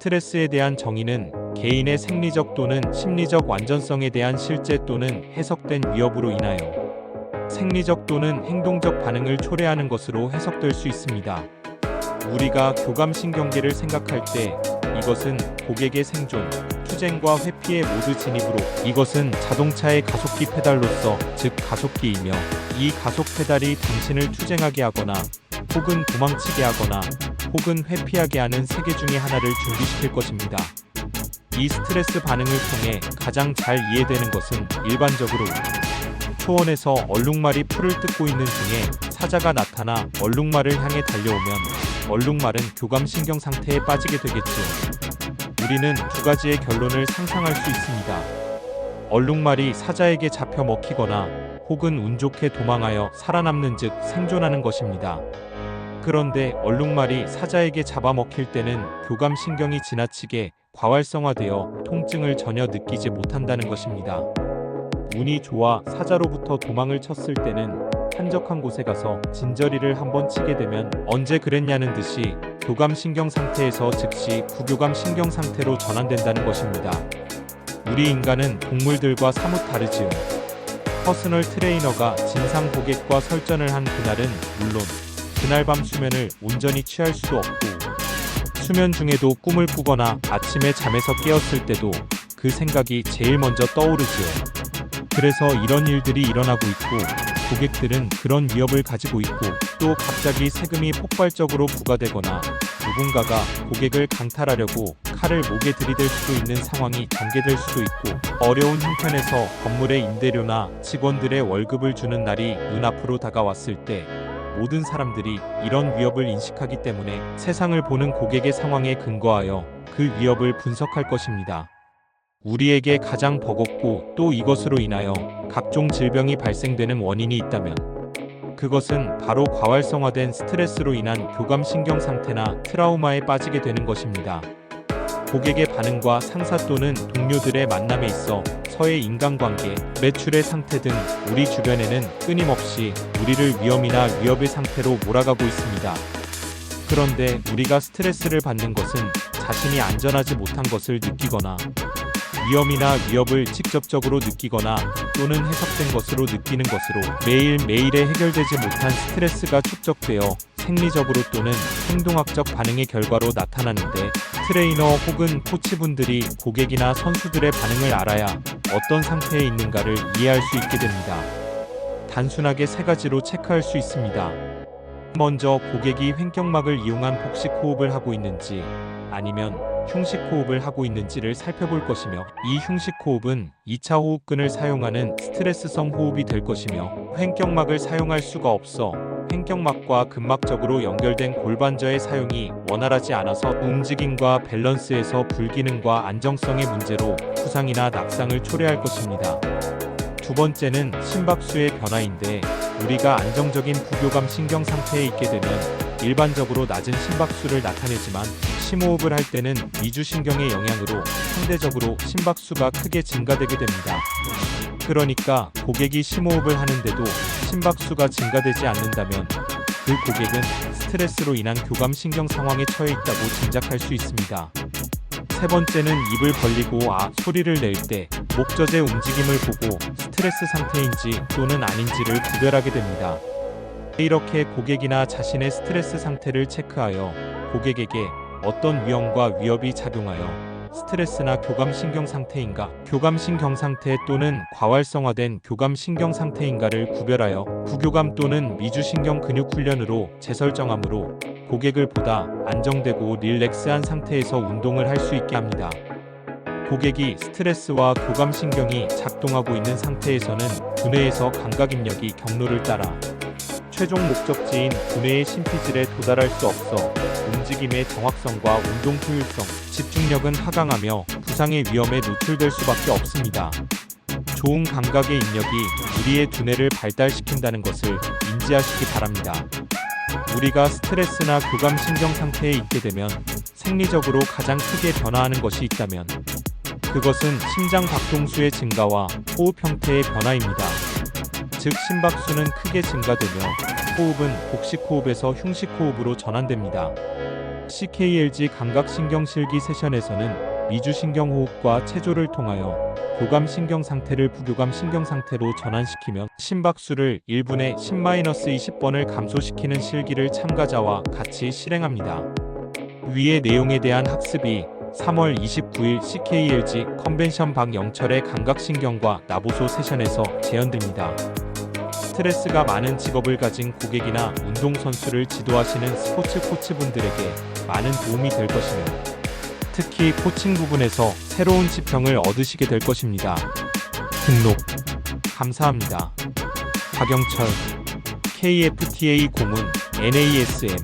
스트레스에 대한 정의는 개인의 생리적 또는 심리적 완전성에 대한 실제 또는 해석된 위협으로 인하여 생리적 또는 행동적 반응을 초래하는 것으로 해석될 수 있습니다. 우리가 교감신경계를 생각할 때 이것은 고객의 생존, 투쟁과 회피의 모두 진입으로 이것은 자동차의 가속기 페달로서 즉 가속기이며 이 가속 페달이 당신을 투쟁하게 하거나 혹은 도망치게 하거나 혹은 회피하게 하는 세 개 중에 하나를 준비시킬 것입니다. 이 스트레스 반응을 통해 가장 잘 이해되는 것은 일반적으로 초원에서 얼룩말이 풀을 뜯고 있는 중에 사자가 나타나 얼룩말을 향해 달려오면 얼룩말은 교감신경 상태에 빠지게 되겠죠. 우리는 두 가지의 결론을 상상할 수 있습니다. 얼룩말이 사자에게 잡혀 먹히거나 혹은 운 좋게 도망하여 살아남는 즉 생존하는 것입니다. 그런데 얼룩말이 사자에게 잡아먹힐 때는 교감신경이 지나치게 과활성화되어 통증을 전혀 느끼지 못한다는 것입니다. 운이 좋아 사자로부터 도망을 쳤을 때는 한적한 곳에 가서 진저리를 한번 치게 되면 언제 그랬냐는 듯이 교감신경 상태에서 즉시 구교감신경 상태로 전환된다는 것입니다. 우리 인간은 동물들과 사뭇 다르지요. 퍼스널 트레이너가 진상 고객과 설전을 한 그날은 물론 그날 밤 수면을 온전히 취할 수도 없고 수면 중에도 꿈을 꾸거나 아침에 잠에서 깨었을 때도 그 생각이 제일 먼저 떠오르지요. 그래서 이런 일들이 일어나고 있고 고객들은 그런 위협을 가지고 있고 또 갑자기 세금이 폭발적으로 부과되거나 누군가가 고객을 강탈하려고 칼을 목에 들이댈 수도 있는 상황이 전개될 수도 있고 어려운 형편에서 건물의 임대료나 직원들의 월급을 주는 날이 눈앞으로 다가왔을 때 모든 사람들이 이런 위협을 인식하기 때문에 세상을 보는 고객의 상황에 근거하여 그 위협을 분석할 것입니다. 우리에게 가장 버겁고 또 이것으로 인하여 각종 질병이 발생되는 원인이 있다면 그것은 바로 과활성화된 스트레스로 인한 교감신경 상태나 트라우마에 빠지게 되는 것입니다. 고객의 반응과 상사 또는 동료들의 만남에 있어 서의 인간관계, 매출의 상태 등 우리 주변에는 끊임없이 우리를 위험이나 위협의 상태로 몰아가고 있습니다. 그런데 우리가 스트레스를 받는 것은 자신이 안전하지 못한 것을 느끼거나 위험이나 위협을 직접적으로 느끼거나 또는 해석된 것으로 느끼는 것으로 매일매일에 해결되지 못한 스트레스가 축적되어 생리적으로 또는 행동학적 반응의 결과로 나타나는데 트레이너 혹은 코치분들이 고객이나 선수들의 반응을 알아야 어떤 상태에 있는가를 이해할 수 있게 됩니다. 단순하게 세 가지로 체크할 수 있습니다. 먼저 고객이 횡격막을 이용한 복식 호흡을 하고 있는지 아니면 흉식 호흡을 하고 있는지를 살펴볼 것이며 이 흉식 호흡은 2차 호흡근을 사용하는 스트레스성 호흡이 될 것이며 횡격막을 사용할 수가 없어 횡격막과 근막적으로 연결된 골반저의 사용이 원활하지 않아서 움직임과 밸런스에서 불기능과 안정성의 문제로 부상이나 낙상을 초래할 것입니다. 두 번째는 심박수의 변화인데 우리가 안정적인 부교감 신경 상태에 있게 되면 일반적으로 낮은 심박수를 나타내지만 심호흡을 할 때는 미주신경의 영향으로 상대적으로 심박수가 크게 증가되게 됩니다. 그러니까 고객이 심호흡을 하는데도 심박수가 증가되지 않는다면 그 고객은 스트레스로 인한 교감신경 상황에 처해 있다고 짐작할 수 있습니다. 세 번째는 입을 벌리고 소리를 낼 때 목젖의 움직임을 보고 스트레스 상태인지 또는 아닌지를 구별하게 됩니다. 이렇게 고객이나 자신의 스트레스 상태를 체크하여 고객에게 어떤 위험과 위협이 작용하여 스트레스나 교감신경 상태인가, 교감신경 상태 또는 과활성화된 교감신경 상태인가를 구별하여 구교감 또는 미주신경 근육 훈련으로 재설정함으로 고객을 보다 안정되고 릴렉스한 상태에서 운동을 할 수 있게 합니다. 고객이 스트레스와 교감신경이 작동하고 있는 상태에서는 두뇌에서 감각입력이 경로를 따라 최종 목적지인 두뇌의 심피질에 도달할 수 없어 움직임의 정확성과 운동 효율성, 집중력은 하강하며 부상의 위험에 노출될 수밖에 없습니다. 좋은 감각의 입력이 우리의 두뇌를 발달시킨다는 것을 인지하시기 바랍니다. 우리가 스트레스나 교감신경 상태에 있게 되면 생리적으로 가장 크게 변화하는 것이 있다면 그것은 심장 박동수의 증가와 호흡 형태의 변화입니다. 즉 심박수는 크게 증가되며 호흡은 복식 호흡에서 흉식 호흡으로 전환됩니다. CKLG 감각신경실기 세션에서는 미주신경호흡과 체조를 통하여 교감신경 상태를 부교감신경 상태로 전환시키며 심박수를 1분에 10-20번을 감소시키는 실기를 참가자와 같이 실행합니다. 위의 내용에 대한 학습이 3월 29일 CKLG 컨벤션 박영철의 감각신경과 나보소 세션에서 재현됩니다. 스트레스가 많은 직업을 가진 고객이나 운동선수를 지도하시는 스포츠 코치분들에게 많은 도움이 될 것이며 특히 코칭 부분에서 새로운 지평을 얻으시게 될 것입니다. 등록 감사합니다. 박영철 KFTA 고문 NASM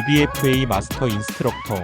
EBFA 마스터 인스트럭터